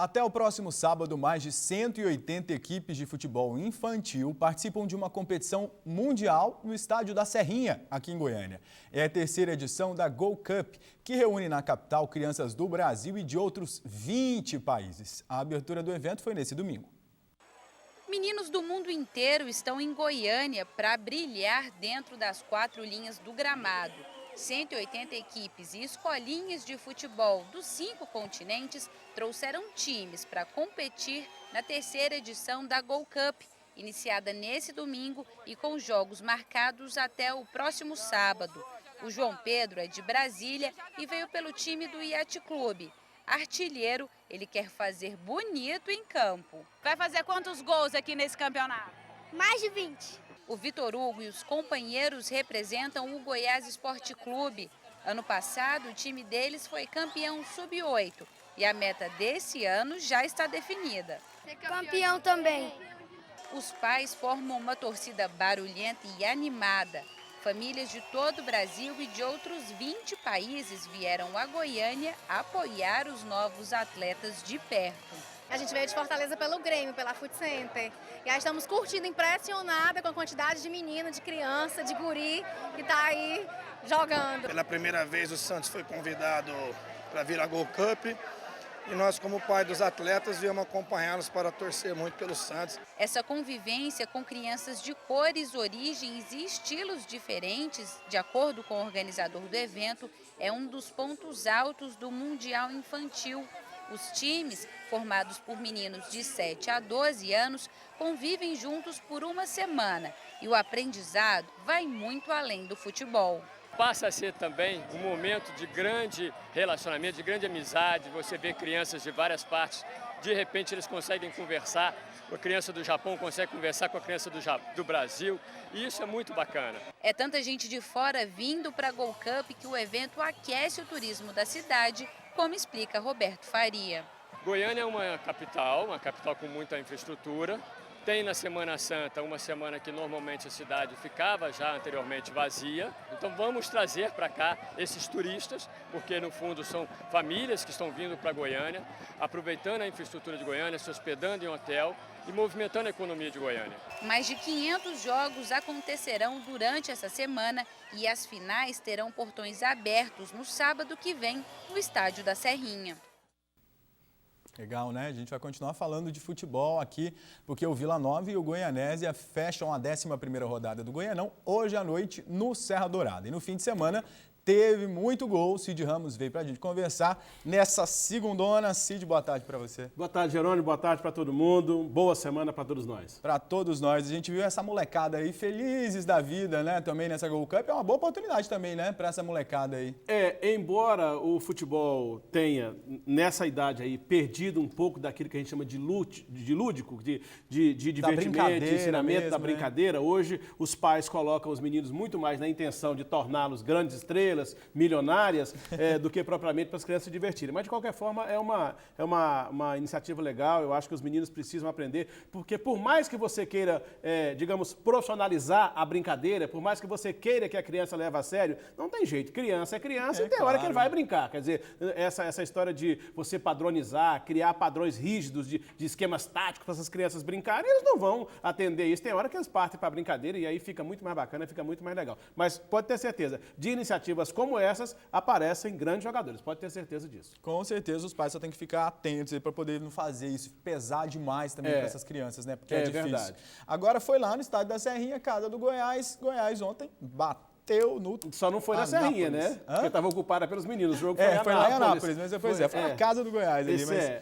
Até o próximo sábado, mais de 180 equipes de futebol infantil participam de uma competição mundial no estádio da Serrinha, aqui em Goiânia. É a terceira edição da Go Cup, que reúne na capital crianças do Brasil e de outros 20 países. A abertura do evento foi nesse domingo. Meninos do mundo inteiro estão em Goiânia para brilhar dentro das 4 linhas do gramado. 180 equipes e escolinhas de futebol dos 5 continentes trouxeram times para competir na terceira edição da Go Cup, iniciada nesse domingo e com jogos marcados até o próximo sábado. O João Pedro é de Brasília e veio pelo time do Yacht Clube. Artilheiro, ele quer fazer bonito em campo. Vai fazer quantos gols aqui nesse campeonato? Mais de 20. O Vitor Hugo e os companheiros representam o Goiás Esporte Clube. Ano passado, o time deles foi campeão sub-8 e a meta desse ano já está definida. Campeão também. Os pais formam uma torcida barulhenta e animada. Famílias de todo o Brasil e de outros 20 países vieram a Goiânia apoiar os novos atletas de perto. A gente veio de Fortaleza pelo Grêmio, pela Foot Center. E aí estamos curtindo, impressionada com a quantidade de menino, de criança, de guri que está aí jogando. Pela primeira vez o Santos foi convidado para vir à Go Cup. E nós, como pai dos atletas, viemos acompanhá-los para torcer muito pelo Santos. Essa convivência com crianças de cores, origens e estilos diferentes, de acordo com o organizador do evento, é um dos pontos altos do Mundial Infantil. Os times, formados por meninos de 7 a 12 anos, convivem juntos por uma semana e o aprendizado vai muito além do futebol. Passa a ser também um momento de grande relacionamento, de grande amizade. Você vê crianças de várias partes, de repente eles conseguem conversar. A criança do Japão consegue conversar com a criança do Brasil e isso é muito bacana. É tanta gente de fora vindo para a Go Cup que o evento aquece o turismo da cidade, como explica Roberto Faria. Goiânia é uma capital com muita infraestrutura. Tem na Semana Santa uma semana que normalmente a cidade ficava já anteriormente vazia. Então vamos trazer para cá esses turistas, porque no fundo são famílias que estão vindo para Goiânia, aproveitando a infraestrutura de Goiânia, se hospedando em hotel e movimentando a economia de Goiânia. Mais de 500 jogos acontecerão durante essa semana e as finais terão portões abertos no sábado que vem no estádio da Serrinha. Legal, né? A gente vai continuar falando de futebol aqui, porque o Vila Nova e o Goianésia fecham a 11ª rodada do Goianão hoje à noite no Serra Dourada. E no fim de semana teve muito gol. Cid Ramos veio para a gente conversar nessa segundona. Cid, boa tarde para você. Boa tarde, Jerônimo. Boa tarde para todo mundo. Boa semana para todos nós. Para todos nós. A gente viu essa molecada aí felizes da vida, né? Também nessa Go Cup. É uma boa oportunidade também, né? Para essa molecada aí. Embora o futebol tenha, nessa idade aí, perdido um pouco daquilo que a gente chama de lúdico, de divertimento, de ensinamento, mesmo, da brincadeira, né? Hoje os pais colocam os meninos muito mais na intenção de torná-los grandes estrelas, milionárias, do que propriamente para as crianças se divertirem. Mas, de qualquer forma, é uma iniciativa legal. Eu acho que os meninos precisam aprender, porque por mais que você queira, digamos, profissionalizar a brincadeira, por mais que você queira que a criança leve a sério, não tem jeito. Criança é criança e tem hora que ele vai brincar. Quer dizer, essa história de você padronizar, criar padrões rígidos de esquemas táticos para essas crianças brincarem, eles não vão atender isso. Tem hora que eles partem para a brincadeira e aí fica muito mais bacana, fica muito mais legal. Mas pode ter certeza, de iniciativas como essas, aparecem grandes jogadores. Pode ter certeza disso. Com certeza, os pais só têm que ficar atentos para poder não fazer isso, pesar demais também para essas crianças, né? Porque é difícil. Verdade. Agora foi lá no estádio da Serrinha, casa do Goiás. Goiás ontem bateu no... Só não foi na Serrinha, né? Porque estava ocupada pelos meninos. O jogo foi lá em Anápolis, mas foi na casa do Goiás ali.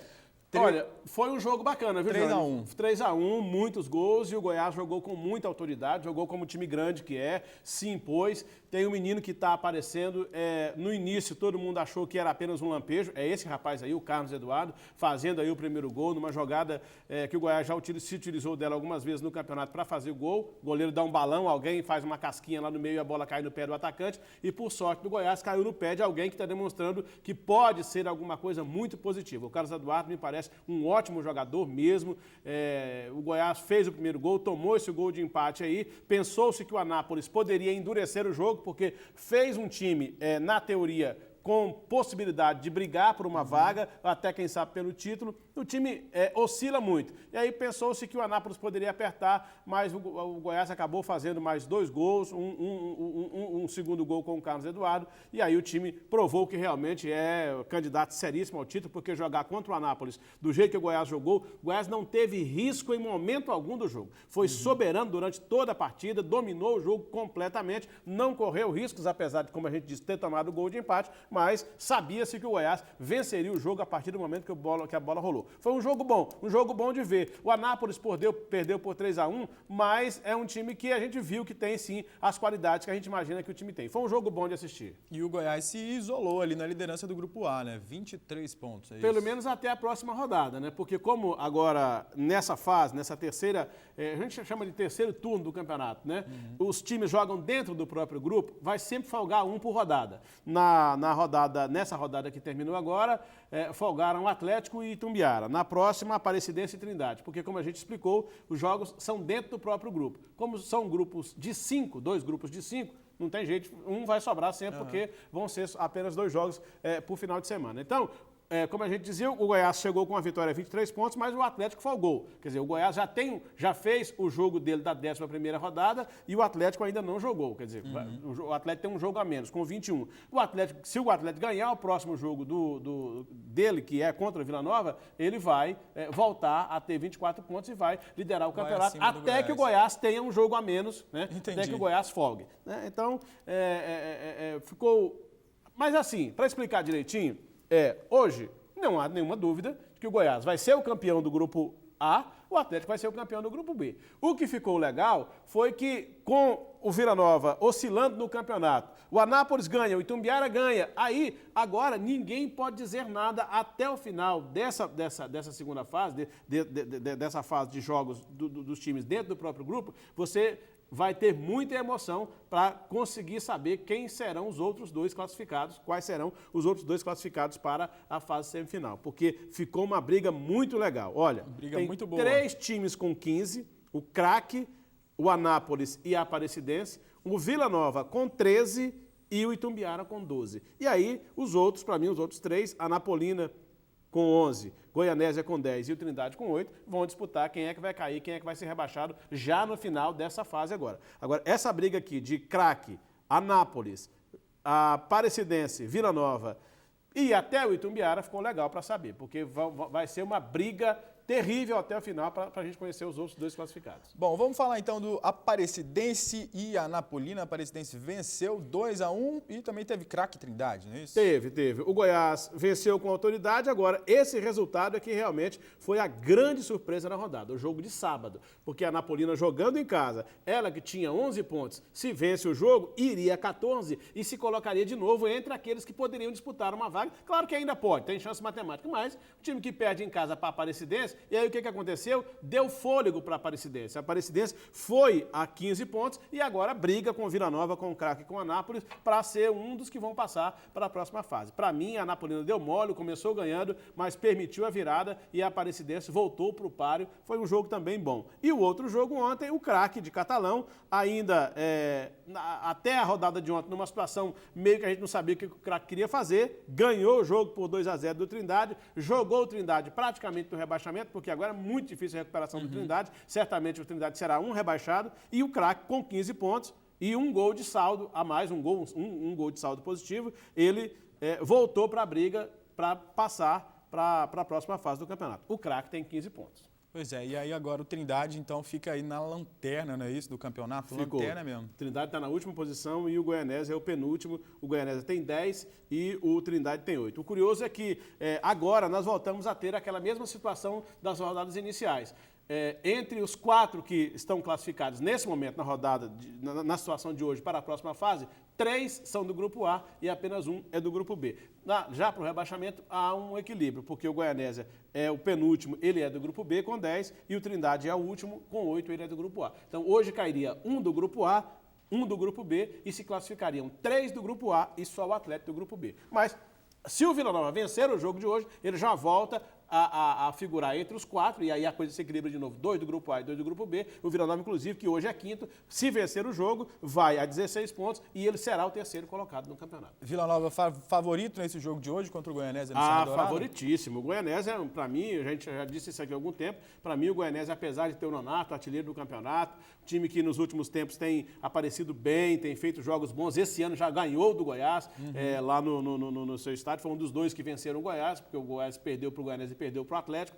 Olha, foi um jogo bacana, viu, 3-1. 3-1, muitos gols, e o Goiás jogou com muita autoridade, jogou como time grande que se impôs. Tem um menino que está aparecendo, no início todo mundo achou que era apenas um lampejo, é esse rapaz aí, o Carlos Eduardo, fazendo aí o primeiro gol, numa jogada que o Goiás já se utilizou dela algumas vezes no campeonato para fazer o gol. O goleiro dá um balão, alguém faz uma casquinha lá no meio e a bola cai no pé do atacante, e por sorte do Goiás caiu no pé de alguém que está demonstrando que pode ser alguma coisa muito positiva. O Carlos Eduardo me parece um ótimo jogador mesmo. O Goiás fez o primeiro gol, tomou esse gol de empate aí. Pensou-se que o Anápolis poderia endurecer o jogo, porque fez um time, na teoria, com possibilidade de brigar por uma vaga, até quem sabe pelo título. O time oscila muito. E aí pensou-se que o Anápolis poderia apertar, mas o Goiás acabou fazendo mais 2 gols, um segundo gol com o Carlos Eduardo, e aí o time provou que realmente é candidato seríssimo ao título, porque jogar contra o Anápolis do jeito que o Goiás jogou, o Goiás não teve risco em momento algum do jogo. Foi soberano durante toda a partida, dominou o jogo completamente, não correu riscos, apesar de, como a gente disse, ter tomado o gol de empate, mas sabia-se que o Goiás venceria o jogo a partir do momento que a bola rolou. Foi um jogo bom de ver. O Anápolis perdeu por 3-1, mas é um time que a gente viu que tem sim as qualidades que a gente imagina que o time tem. Foi um jogo bom de assistir. E o Goiás se isolou ali na liderança do Grupo A, né? 23 pontos. Pelo menos até a próxima rodada, né? Porque como agora, nessa fase, nessa terceira, a gente chama de terceiro turno do campeonato, né? Os times jogam dentro do próprio grupo, vai sempre folgar um por rodada. Nessa rodada que terminou agora, folgaram o Atlético e Itumbiara. Na próxima, Aparecidense e Trindade, porque como a gente explicou, os jogos são dentro do próprio grupo. Como são grupos de 5, 2 grupos de 5, não tem jeito, um vai sobrar sempre, porque vão ser apenas 2 jogos por final de semana. Então, como a gente dizia, o Goiás chegou com a vitória 23 pontos, mas o Atlético folgou. Quer dizer, o Goiás já fez o jogo dele da 11ª rodada e o Atlético ainda não jogou. Quer dizer, o Atlético tem um jogo a menos, com 21. Se o Atlético ganhar o próximo jogo dele, que é contra o Vila Nova, ele vai voltar a ter 24 pontos e vai liderar o campeonato, até que o Goiás tenha um jogo a menos, né? Até que o Goiás folgue. Né? Então, ficou... Mas assim, para explicar direitinho, hoje não há nenhuma dúvida de que o Goiás vai ser o campeão do Grupo A, o Atlético vai ser o campeão do Grupo B. O que ficou legal foi que, com o Vila Nova oscilando no campeonato, o Anápolis ganha, o Itumbiara ganha, aí, agora, ninguém pode dizer nada até o final dessa segunda fase, dessa fase de jogos dos times dentro do próprio grupo, você vai ter muita emoção para conseguir saber quem serão os outros 2 classificados, quais serão os outros 2 classificados para a fase semifinal, porque ficou uma briga muito legal. Olha, tem muito boa. 3 times com 15, o Craque, o Anápolis e a Aparecidense, o Vila Nova com 13 e o Itumbiara com 12. E aí, os outros, para mim, os outros 3, Anapolina com 11, Goianésia com 10 e o Trindade com 8, vão disputar quem é que vai cair, quem é que vai ser rebaixado já no final dessa fase agora. Agora, essa briga aqui de Craque, Anápolis, a Aparecidense, Vila Nova e até o Itumbiara ficou legal para saber, porque vai ser uma briga terrível até o final para a gente conhecer os outros 2 classificados. Bom, vamos falar então do Aparecidense e Anapolina. A Aparecidense venceu 2-1 e também teve Craque Trindade, não é isso? Teve. O Goiás venceu com autoridade. Agora, esse resultado é que realmente foi a grande surpresa na rodada, o jogo de sábado. Porque a Anapolina jogando em casa, ela que tinha 11 pontos, se vence o jogo, iria a 14 e se colocaria de novo entre aqueles que poderiam disputar uma vaga. Claro que ainda pode, tem chance matemática, mas o time que perde em casa para a Aparecidense, e aí o que aconteceu? Deu fôlego para a Aparecidense. A Aparecidense foi a 15 pontos e agora briga com o Vila Nova, com o Craque e com o Anápolis para ser um dos que vão passar para a próxima fase. Para mim, a Anapolina deu mole, começou ganhando, mas permitiu a virada e a Aparecidense voltou para o páreo. Foi um jogo também bom. E o outro jogo ontem, o Craque de Catalão, ainda até a rodada de ontem, numa situação meio que a gente não sabia o que o Craque queria fazer, ganhou o jogo por 2-0 do Trindade, jogou o Trindade praticamente no rebaixamento, porque agora é muito difícil a recuperação do Trindade, certamente o Trindade será um rebaixado, e o Craque com 15 pontos e um gol de saldo a mais, um gol de saldo positivo, ele voltou para a briga para passar para a próxima fase do campeonato. O Craque tem 15 pontos. Pois é, e aí agora o Trindade então fica aí na lanterna, não é isso, do campeonato? Ficou. Lanterna mesmo. O Trindade está na última posição e o Goianésia é o penúltimo. O Goianésia tem 10 e o Trindade tem 8. O curioso é que agora nós voltamos a ter aquela mesma situação das rodadas iniciais. Entre os 4 que estão classificados nesse momento na rodada, na situação de hoje para a próxima fase, 3 são do Grupo A e apenas 1 é do Grupo B. Já para o rebaixamento há um equilíbrio, porque o Goianésia é o penúltimo, ele é do Grupo B com 10 e o Trindade é o último com 8, ele é do Grupo A. Então hoje cairia 1 do Grupo A, 1 do Grupo B e se classificariam 3 do Grupo A e só o Atlético do Grupo B. Mas se o Vila Nova vencer o jogo de hoje, ele já volta a figurar entre os 4, e aí a coisa se equilibra de novo. 2 do grupo A e 2 do grupo B. O Vila Nova, inclusive, que hoje é quinto, se vencer o jogo, vai a 16 pontos e ele será o terceiro colocado no campeonato. Vila Nova favorito nesse jogo de hoje contra o Goianésia no Serra Dourada? Favoritíssimo. O Goianésia, para mim, a gente já disse isso aqui há algum tempo, para mim o Goianésia, apesar de ter o Nonato, artilheiro do campeonato, time que nos últimos tempos tem aparecido bem, tem feito jogos bons, esse ano já ganhou do Goiás, lá no seu estádio, foi um dos 2 que venceram o Goiás, porque o Goiás perdeu para o Goianésia e perdeu para o Atlético.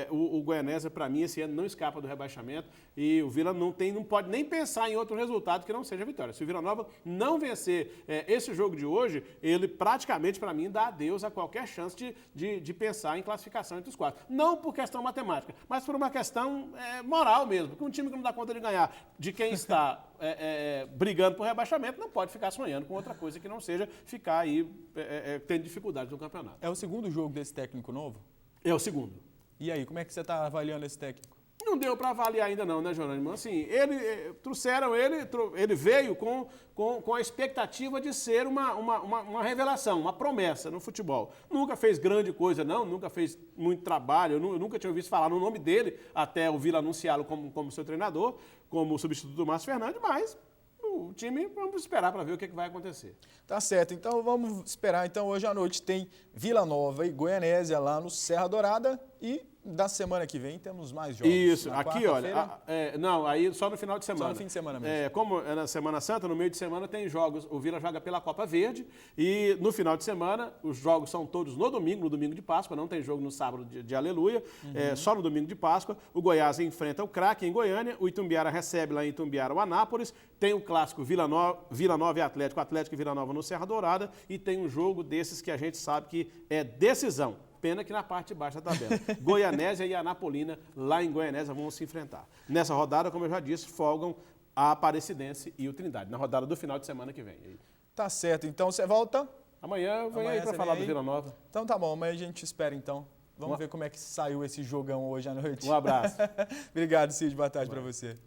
O Goianésia, para mim, esse ano não escapa do rebaixamento e o Vila não pode nem pensar em outro resultado que não seja a vitória. Se o Vila Nova não vencer esse jogo de hoje, ele praticamente, para mim, dá adeus a qualquer chance de pensar em classificação entre os 4. Não por questão matemática, mas por uma questão moral mesmo, porque um time que não dá conta de ganhar de quem está brigando por rebaixamento não pode ficar sonhando com outra coisa que não seja ficar aí tendo dificuldades no campeonato. É o segundo jogo desse técnico novo? É o segundo. E aí, como é que você está avaliando esse técnico? Não deu para avaliar ainda não, né, Jerônimo? Assim, ele veio com a expectativa de ser uma revelação, uma promessa no futebol. Nunca fez grande coisa, não, nunca fez muito trabalho, eu nunca tinha ouvido falar no nome dele, até o Vila anunciá-lo como seu treinador, como substituto do Márcio Fernandes, mas o time, vamos esperar para ver o que vai acontecer. Tá certo, então vamos esperar. Então hoje à noite tem Vila Nova e Goianésia lá no Serra Dourada e da semana que vem temos mais jogos. Isso, aqui olha, não, aí só no final de semana. Só no fim de semana mesmo. Como é na Semana Santa, no meio de semana tem jogos, o Vila joga pela Copa Verde e no final de semana os jogos são todos no domingo de Páscoa, não tem jogo no sábado de Aleluia, só no domingo de Páscoa. O Goiás enfrenta o Craque em Goiânia, o Itumbiara recebe lá em Itumbiara o Anápolis, tem o clássico Vila Nova e Atlético e Vila Nova no Serra Dourada e tem um jogo desses que a gente sabe que é decisão. Pena que na parte de baixo da tabela. Goianésia e Anapolina, lá em Goianésia, vão se enfrentar. Nessa rodada, como eu já disse, folgam a Aparecidense e o Trindade, na rodada do final de semana que vem. Tá certo, então você volta? Amanhã eu venho aí para falar do Vila Nova. Então tá bom, amanhã a gente espera então. Vamos ver como é que saiu esse jogão hoje à noite. Um abraço. Obrigado, Cid, boa tarde para você.